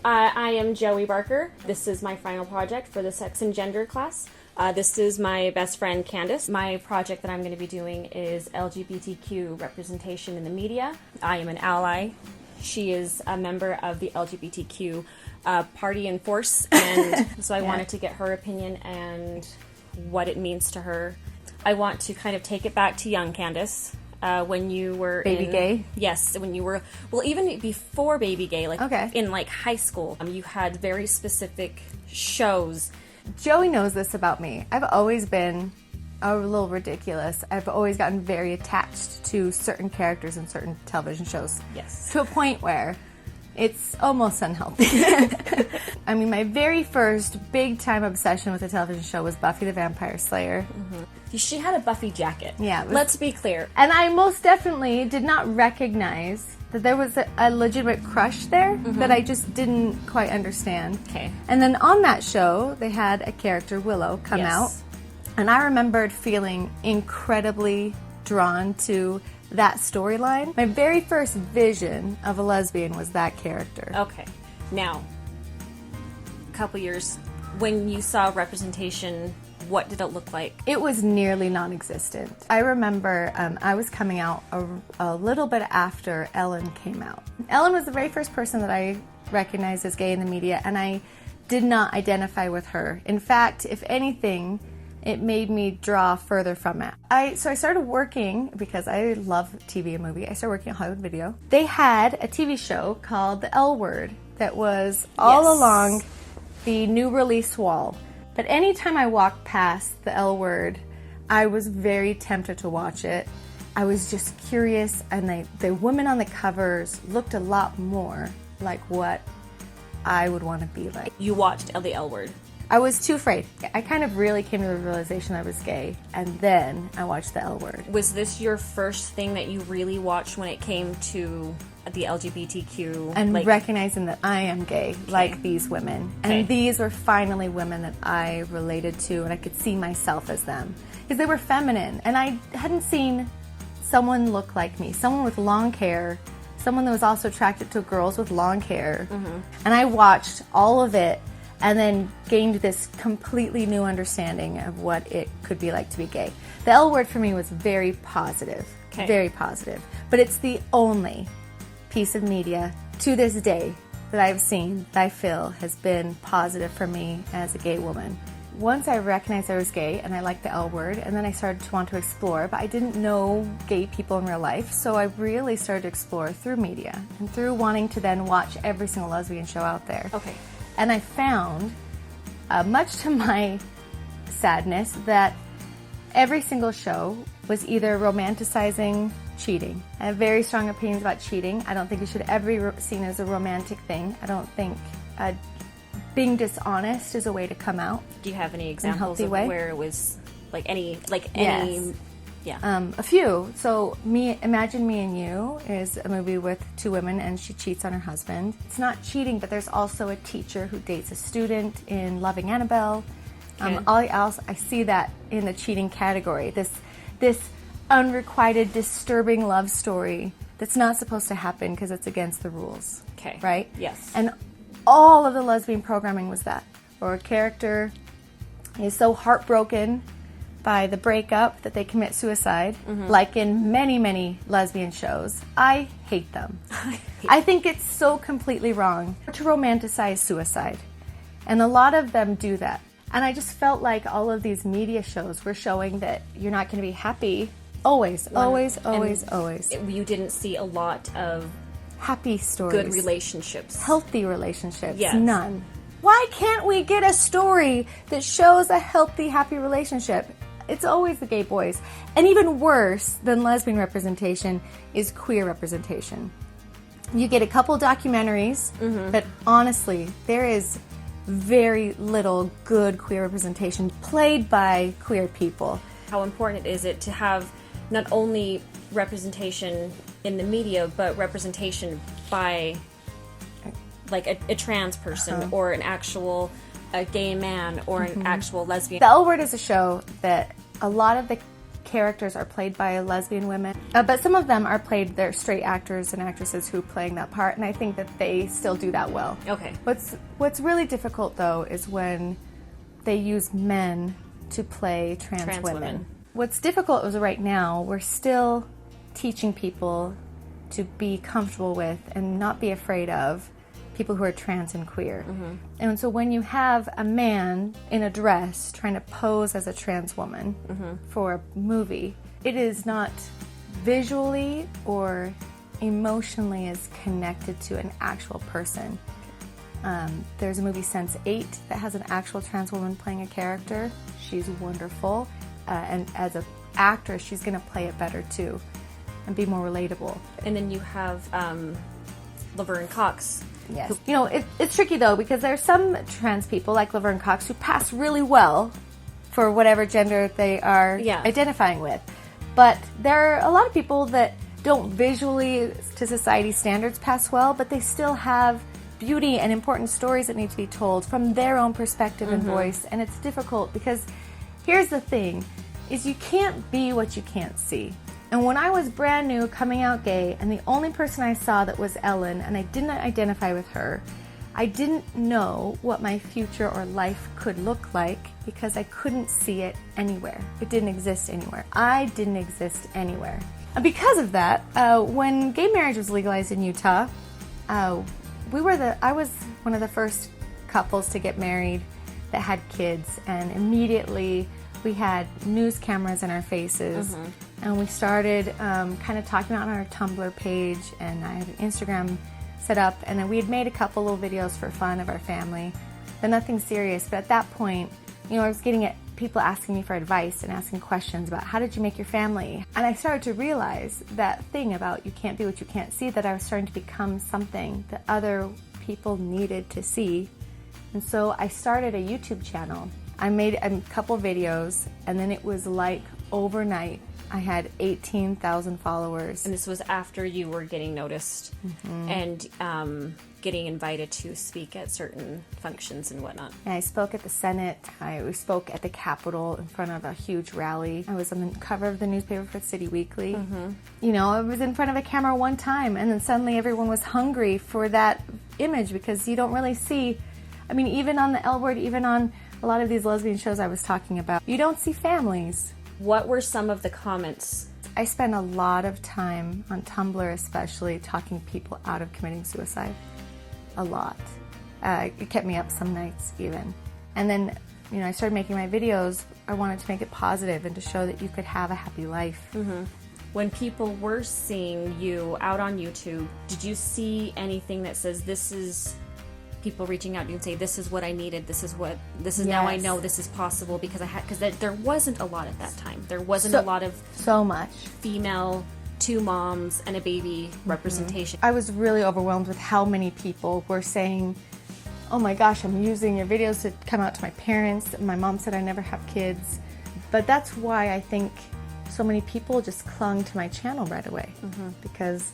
I am Joey Barker. This is my final project for the sex and gender class. This is my best friend Candace. My project that I'm going to be doing is LGBTQ representation in the media. I am an ally. She is a member of the LGBTQ party and force, and so I wanted to get her opinion and what it means to her. I want to kind of take it back to young Candace. When you were baby gay? Yes, when you were, well, even before baby gay, like in like high school, you had very specific shows. Joey knows this about me. I've always been a little ridiculous. I've always gotten very attached to certain characters in certain television shows. Yes. To a point where it's almost unhealthy. I mean, my very first big-time obsession with a television show was Buffy the Vampire Slayer. Mm-hmm. She had a Buffy jacket. Yeah. Let's be clear. And I most definitely did not recognize that there was a legitimate crush there that I just didn't quite understand. Okay. And then on that show, they had a character, Willow, come out. And I remembered feeling incredibly drawn to that storyline. My very first vision of a lesbian was that character. Okay. Now, a couple years, when you saw representation, what did it look like? It was nearly non-existent. I remember I was coming out a little bit after Ellen came out. Ellen was the very first person that I recognized as gay in the media, and I did not identify with her. In fact, if anything, it made me draw further from it. So I started working, because I love TV and movie, I started working at Hollywood Video. They had a TV show called The L Word that was all along the new release wall. But anytime I walked past The L Word, I was very tempted to watch it. I was just curious, and the women on the covers looked a lot more like what I would want to be like. You watched The L Word. I was too afraid. I kind of really came to the realization I was gay, and then I watched The L Word. Was this your first thing that you really watched when it came to the LGBTQ? And recognizing that I am gay, like these women. And these were finally women that I related to, and I could see myself as them. Because they were feminine, and I hadn't seen someone look like me. Someone with long hair, someone that was also attracted to girls with long hair. And I watched all of it, and then gained this completely new understanding of what it could be like to be gay. The L Word for me was very positive, very positive. But it's the only piece of media to this day that I've seen that I feel has been positive for me as a gay woman. Once I recognized I was gay and I liked the L Word, and then I started to want to explore, but I didn't know gay people in real life, so I really started to explore through media and through wanting to then watch every single lesbian show out there. Okay. And I found, much to my sadness, that every single show was either romanticizing cheating. I have very strong opinions about cheating. I don't think it should ever be seen as a romantic thing. I don't think being dishonest is a way to come out. Do you have any examples of where it was Yes. A few. So Imagine Me and You is a movie with two women, and she cheats on her husband. It's not cheating, but there's also a teacher who dates a student in Loving Annabelle. I see that in the cheating category. This unrequited, disturbing love story that's not supposed to happen because it's against the rules. Okay. Right? Yes. And all of the lesbian programming was that. Or a character is so heartbroken by the breakup that they commit suicide, like in many, many lesbian shows. I hate them. I think it's so completely wrong to romanticize suicide. And a lot of them do that. And I just felt like all of these media shows were showing that you're not going to be happy always. You didn't see a lot of happy stories. Good relationships. Healthy relationships. Yes. None. Why can't we get a story that shows a healthy, happy relationship? It's always the gay boys. And even worse than lesbian representation is queer representation. You get a couple documentaries, but honestly, there is very little good queer representation played by queer people. How important is it to have not only representation in the media, but representation by like a trans person or an actual a gay man or an actual lesbian? The L Word is a show that a lot of the characters are played by lesbian women, but some of them are played, they're straight actors and actresses who are playing that part, and I think that they still do that well. Okay. What's really difficult, though, is when they use men to play trans women. What's difficult is right now we're still teaching people to be comfortable with and not be afraid of people who are trans and queer. And so when you have a man in a dress trying to pose as a trans woman for a movie, it is not visually or emotionally as connected to an actual person. There's a movie, Sense8, that has an actual trans woman playing a character. She's wonderful, and as an actress, she's going to play it better too and be more relatable. And then you have Laverne Cox. Yes. You know, it's tricky though, because there's some trans people like Laverne Cox who pass really well for whatever gender they are identifying with. But there are a lot of people that don't visually, to society standards, pass well, but they still have beauty and important stories that need to be told from their own perspective and voice. And it's difficult because here's the thing, is you can't be what you can't see. And when I was brand new coming out gay, and the only person I saw that was Ellen, and I didn't identify with her, I didn't know what my future or life could look like because I couldn't see it anywhere. It didn't exist anywhere. I didn't exist anywhere. And because of that, when gay marriage was legalized in Utah, I was one of the first couples to get married that had kids, and immediately we had news cameras in our faces. And we started kind of talking about it on our Tumblr page, and I had an Instagram set up, and then we had made a couple little videos for fun of our family, but nothing serious. But at that point, you know, I was getting at people asking me for advice and asking questions about how did you make your family? And I started to realize that thing about you can't be what you can't see, that I was starting to become something that other people needed to see. And so I started a YouTube channel. I made a couple videos, and then it was like overnight I had 18,000 followers. And this was after you were getting noticed and getting invited to speak at certain functions and whatnot. And I spoke at the Senate. I spoke at the Capitol in front of a huge rally. I was on the cover of the newspaper for City Weekly. You know, I was in front of a camera one time, and then suddenly everyone was hungry for that image because you don't really see, I mean, even on the L Word, even on a lot of these lesbian shows I was talking about, you don't see families. What were some of the comments? I spent a lot of time on Tumblr, especially talking people out of committing suicide. A lot. It kept me up some nights even. And then, you know, I started making my videos. I wanted to make it positive and to show that you could have a happy life. When people were seeing you out on YouTube, did you see anything that says this is people reaching out to you and say, this is what I needed, this is now I know this is possible, because there wasn't a lot at that time. There wasn't a lot of so much female, two moms and a baby representation. I was really overwhelmed with how many people were saying, oh my gosh, I'm using your videos to come out to my parents. My mom said I never have kids. But that's why I think so many people just clung to my channel right away, because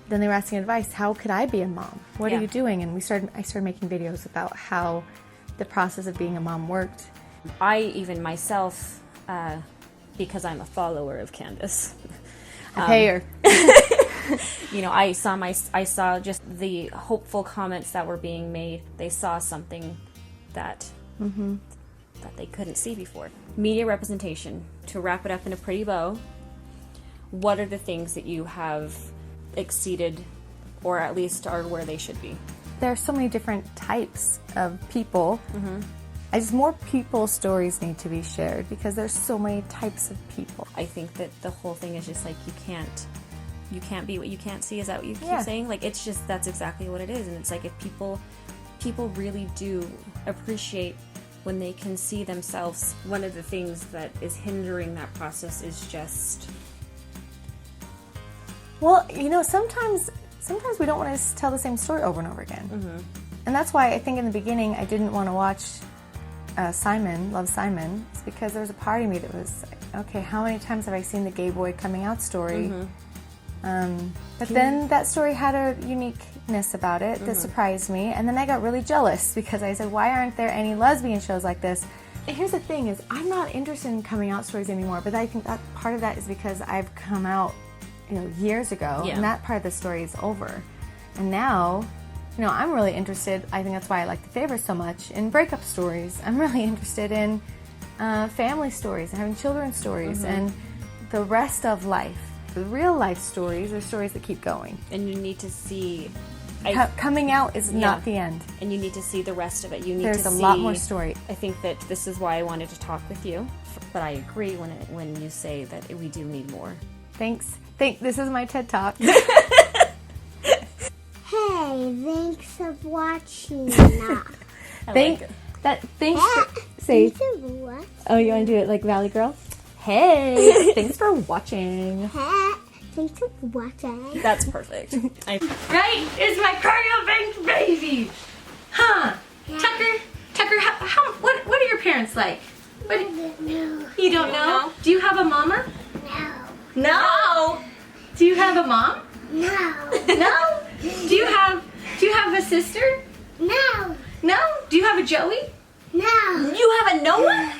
then they were asking advice. How could I be a mom? What are you doing? And I started making videos about how the process of being a mom worked. I even myself, because I'm a follower of Candace, I pay her. You know, I saw just the hopeful comments that were being made. They saw something that that they couldn't see before. Media representation. To wrap it up in a pretty bow, what are the things that you have exceeded, or at least are where they should be? There are so many different types of people. More people's stories need to be shared because there's so many types of people. I think that the whole thing is just like you can't be what you can't see. Is that what you keep saying? Like, it's just, that's exactly what it is. And it's like, if people really do appreciate when they can see themselves, one of the things that is hindering that process is just, well, you know, sometimes we don't want to tell the same story over and over again. And that's why I think in the beginning I didn't want to watch Love Simon. It's because there was a part of me that was like, okay, how many times have I seen the gay boy coming out story? But then that story had a uniqueness about it that surprised me, and then I got really jealous because I said, why aren't there any lesbian shows like this? here's the thing is I'm not interested in coming out stories anymore, but I think that part of that is because I've come out, years ago, and that part of the story is over. And now, I'm really interested, I think that's why I like The Favor so much, in breakup stories. I'm really interested in family stories, and having children's stories, and the rest of life. The real life stories are stories that keep going. And you need to see... coming out is not the end. And you need to see the rest of it. There's a lot more story. I think that this is why I wanted to talk with you. But I agree when you say that we do need more. Thanks. This is my TED Talk. Hey, thanks for watching. Thanks for say. Oh, you want to do it like Valley Girl? Hey, thanks for watching. Hey, thanks for watching. That's perfect. Right? Is my cardio bank baby? Huh? Yeah. Tucker, what are your parents like? No. You don't know? Do you have a mama? No. No. Do you have a mom? No. No. Do you have a sister? No. No. Do you have a Joey? No. You have a Noah?